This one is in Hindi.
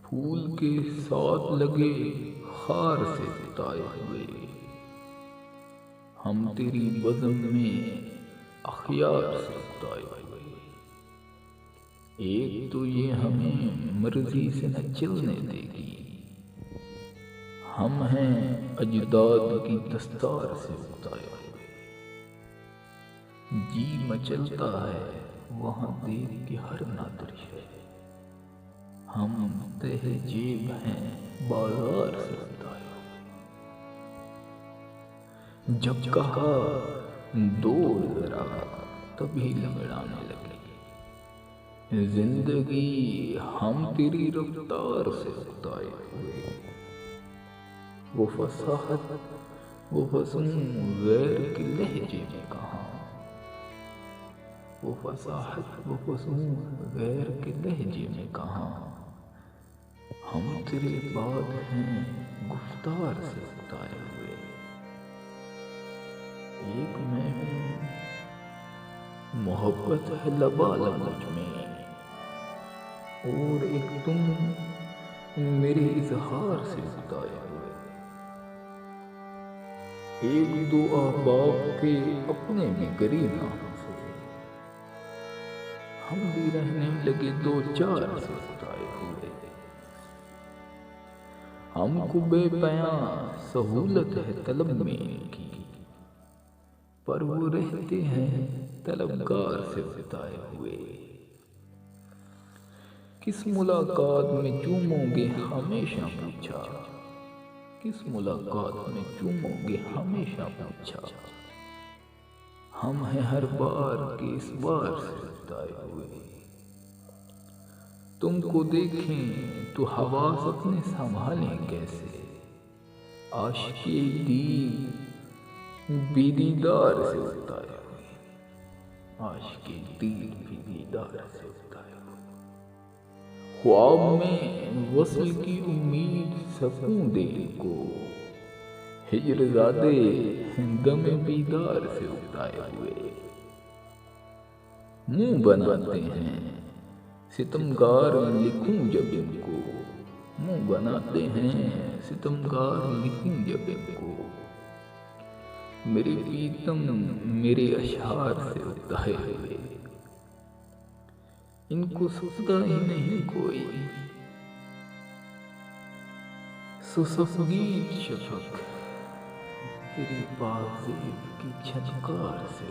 फूल के साथ लगे खार से ताए हुए, हम तेरी बज़म में अखियार से ताए हुए। एक तो ये हमें मर्जी से न चलने देगी, हम हैं अजदाद की दस्तार से उतारे हुए। जी मचलता है वहाँ देख के हर नादर है, हम तहजेब हैं बाजार से उतारे हुए। जब कहा दौड़ जरा तभी लंगड़ाने लगी, जिंदगी हम तेरी रफ्तार से उतारे हुए। वो फसाहत वो फसूं गैर के लहजे में कहाँ, वो फसाहत वो फसूं गैर के लहजे में कहाँ, हम तेरे बाद हैं गुफ्तार से उतारे हुए। एक मैं हूँ मोहब्बत है लबालब मुझ में, और एक तुम मेरे इजहार से उतारे हुए। एक दो अहबाब के अपने भी करीब ना से, हम भी रहने लगे दो चार से उतारे हुए। हमको बेपयां सहूलत है तलब में इनकी, पर वो रहते हैं तलबगार से उतारे हुए। किस मुलाकात में चूमोगे हमेशा पूछा, किस मुलाकात में चूमोगे हमेशा पूछा, हम हैं हर बार के इस बार से उतारे हुए। तुमको देखें तो हवास अपने संभालें कैसे, आशिक़े दीद बेदीदार से उतारे हुए, आशिक़े दीद बेदीदार से उतारे हुए। ख्वाब में वस्ल की उम्मीद सकूं दे को, हिजरज़ादे दम बीदार से उतारे हुए। मुँह बनाते हैं सितमगार लिखूं जब इनको, मुँह बनाते हैं सितमगार लिखूं जब इनको, मेरे प्रीतम मेरे अशआर से उतारे हुए। इनको सुनता ही नहीं कोई सुसफगीत शफक तेरी बाज़ेब की झनकार से